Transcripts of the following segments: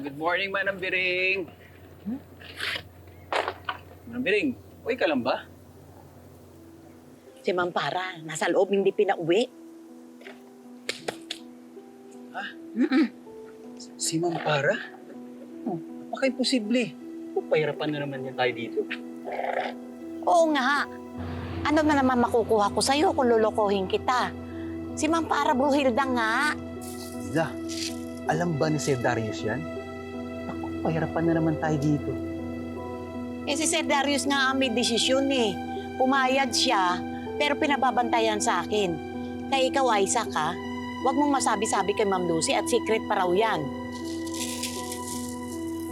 Good morning, Manang Biring. Manang Biring, uwi ka lang ba? Si Mampara, nasa loob, hindi pinauwi. Ha? Si Mampara? Oh, baka imposible. Pahirapan na naman yan tayo dito. Oo nga. Ano na naman makukuha ko sa'yo kung lolokohin kita? Si Mampara Bruhilda nga. Zah, alam ba ni Sir Darius yan? Naku, pahirapan na naman tayo dito. Eh si Sir Darius nga ang may desisyon eh. Pumayag siya, pero pinababantayan sa akin. Kaya ikaw, Isaac, ha? Huwag mong masabi-sabi kay Ma'am Lucy at secret pa raw yan.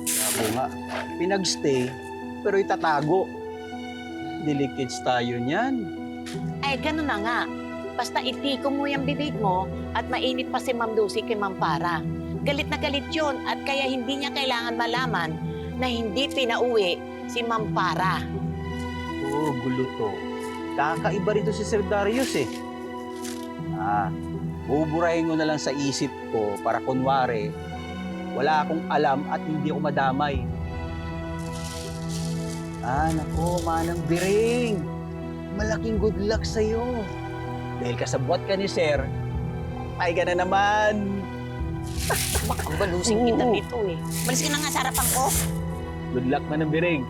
Ako nga, pinagstay, pero itatago. Delicate tayo niyan. Eh, ganun na nga. Basta itiko mo yung bibig mo at mainit pa si Ma'am Lucy kay Mampara. Galit na galit yun at kaya hindi niya kailangan malaman na hindi pinauwi si Mampara. Oo, gulo to. Kakaiba rito si Sir Darius eh. Buburahin ko na lang sa isip ko para kunwari, wala akong alam at hindi ako madamay. Nako, Manang Biring. Malaking good luck sa'yo. Dahil kasabwat ka ni Sir, ay ka na naman. Baka balusin kita dito eh. Balis ka na nga sa harapan ko. Good luck, Manang Biring.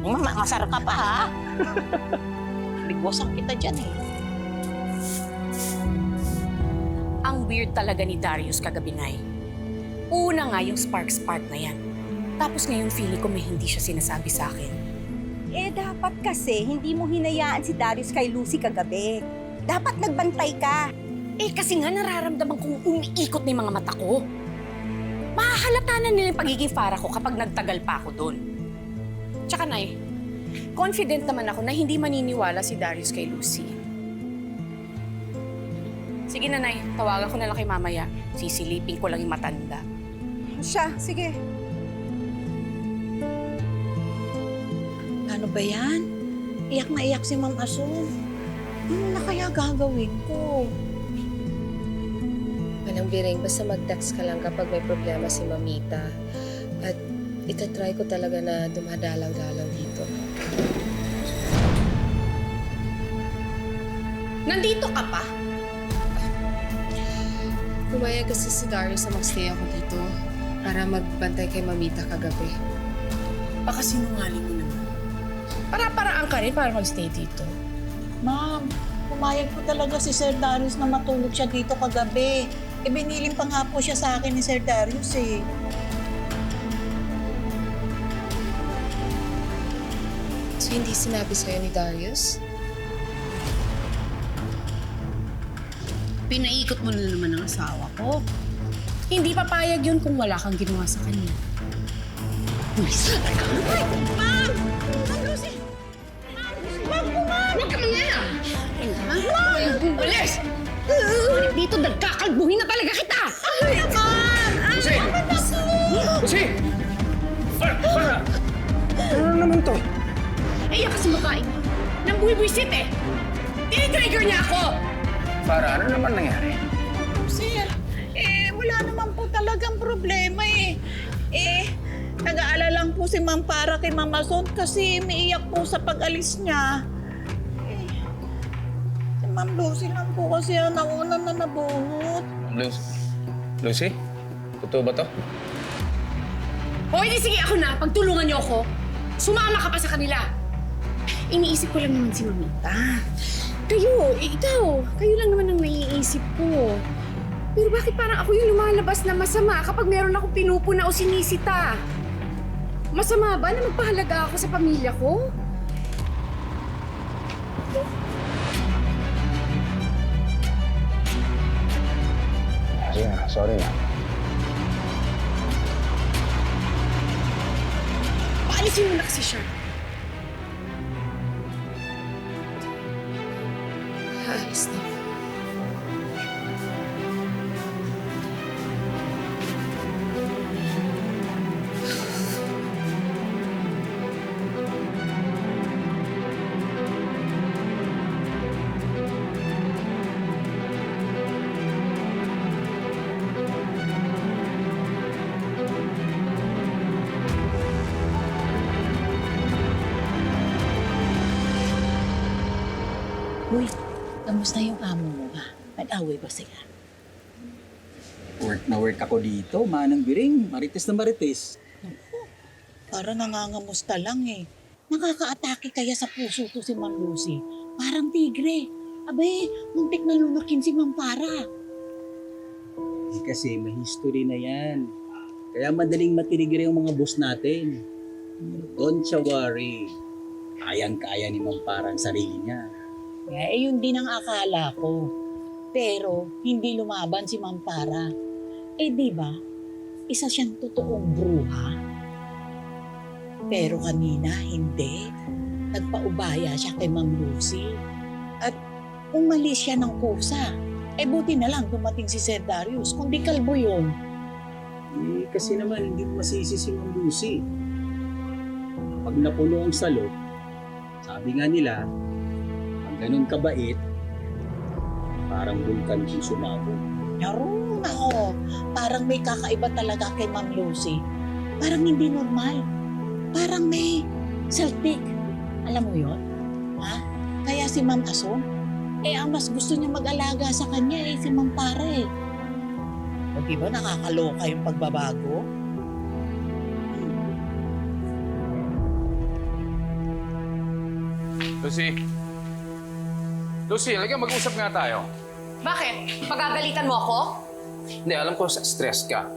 Mamasar ka pa ha. Bigwasan kita dyan eh. Ang weird talaga ni Darius kagabi, Nay. Una nga yung spark na yan. Tapos ngayon feeling ko may hindi siya sinasabi sa akin. Eh, dapat kasi hindi mo hinayaan si Darius kay Lucy kagabi. Dapat nagbantay ka. Eh kasi nga nararamdaman kong umiikot na yung mga mata ko. Mahahalata na nila yung pagiging fara ko kapag nagtagal pa ako doon. Tsaka, Nay, confident naman ako na hindi maniniwala si Darius kay Lucy. Sige na, Nay. Tawagan ko na lang kay mamaya. Sisilipin ko lang yung matanda. Siya, sige. Ano ba yan? Iyak na iyak si Ma'am Asun. Ano na kaya gagawin ko? Manang Biring, basta mag-text ka lang kapag may problema si Mamita. At itatry ko talaga na dumadalaw-dalaw dito. Nandito ka pa? Pumayag kasi si Darius na magstay ako dito para magbantay kay Mamita kagabi. Baka sinungaling mo naman. Para-paraan ka rin para magstay dito. Ma'am, pumayag po talaga si Sir Darius na matulog siya dito kagabi. E biniling pa nga po siya sa akin ni Sir Darius eh. So hindi sinabi sa'yo ni Darius? Pinaikot mo na naman ang asawa ko. Hindi papayag yun kung wala kang ginawa sa kanya. Ma'am! Ma'am Lucy! Huwag ka mangya! Ma'am! Alis! Dito, nagkakalbuhin na talaga kita! Jose! Jose! Para! Ano naman to? Eh, yan kasi makain mo. Nang buwibuisit eh! Tinitrigger niya ako! Para, ano naman nangyari? Sir, wala naman po talagang problema eh. Nag-aalala lang po si Ma'am para kay Ma'am Asun kasi umiiyak po sa pag-alis niya. Si Ma'am Lucy lang po kasi ang nauna na nabuhot. Lucy? Totoo ba to? O, hindi sige ako na. Pagtulungan niyo ako. Sumama ka pa sa kanila. Iniisip ko lang naman si Mamita. Kayo lang naman ang naiisip ko. Pero bakit parang ako yung lumalabas na masama kapag meron akong pinupuna o sinisita? Masama ba na magpahalaga ako sa pamilya ko? Sige na, sorry na. Paalisin mo na kasi siya. Alis na. Uy, kamusta yung amo mo ha? Nag-away ba sila? Work na work ako dito, Manang Biring. Marites na marites. Para nangangamusta lang eh. Nakaka-atake kaya sa puso to si Ma'am Lucy. Parang tigre. Abe, muntik na lunukin si Ma'am Para. Kasi may history na yan. Kaya madaling matinig yung mga boss natin. Don't you worry. Kayang-kaya ni Ma'am Para ang sarili niya. Yun din ang akala ko. Pero hindi lumaban si Ma'am Para. Di ba? Isa siyang totoong bruha. Pero kanina, hindi. Nagpaubaya siya kay Ma'am Lucy. At umalis siya ng kusa. Buti na lang dumating si Sir Darius. Kundi kalbo yun. Kasi naman hindi mo masisi si Ma'am Lucy. Pag napuno ang salo, sabi nga nila, ang ganun kabait, parang bulkan yung sumabog. Naroon ako. Parang may kakaiba talaga kay Ma'am Lucy. Parang hindi normal. Parang may Celtic. Alam mo yon? Ha? Kaya si Ma'am Ason, ang mas gusto niya mag-alaga sa kanya si Ma'am Para eh. O diba nakakaloka yung pagbabago? Lucy? Lucy, halika mag-usap nga tayo. Bakit? Pagagalitan mo ako? Hindi, alam ko stress ka.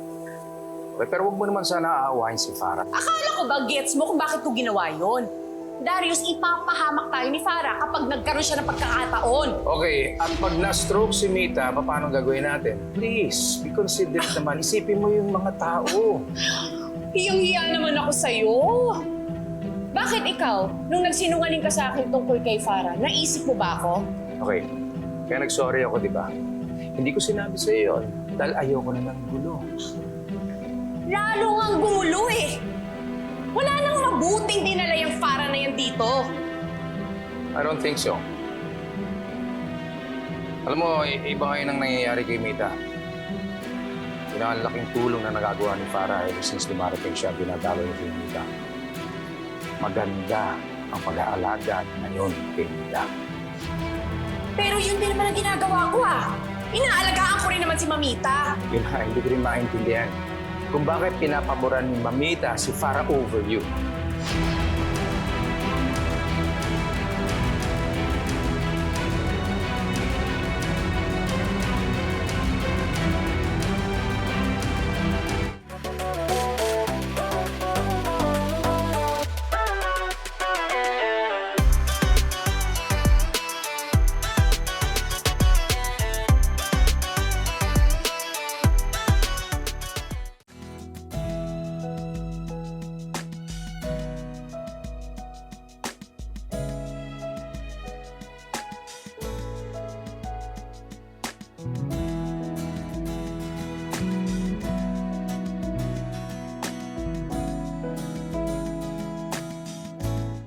Okay, pero huwag mo naman sana aawahin si Farah. Akala ko ba gets mo kung bakit ko ginawa yun? Darius, ipapahamak tayo ni Farah kapag nagkaroon siya ng pagkakataon. Okay, at pag na-stroke si Mita, paano gagawin natin? Please, be considerate naman. Isipin mo yung mga tao. Hiyang-hiya naman ako sa'yo. Bakit ikaw, nung nagsinungaling ka sa akin tungkol kay Farah, naisip mo ba ako? Okay, kaya nag-sorry ako, di ba? Hindi ko sinabi sa'yo yun dahil ayoko na ng gulo. Lalo ngang gumulo eh. Wala nang mabuting dinala yung Farah na yan dito. I don't think so. Alam mo, iba ngayon ang nangyayari kay Mita. Pinakalaking tulong na nagagawa ni Farah ever since dumarating siya, binadalo niya kay Mita. Maganda ang pag-aalaga ngayon kay Mita. Pero yun din naman ang ginagawa ko ah. Inaalagaan ko rin naman si Mamita. Yun na, hindi ko rin maintindihan kung bakit pinapaboran ni Mamita si Farah over you.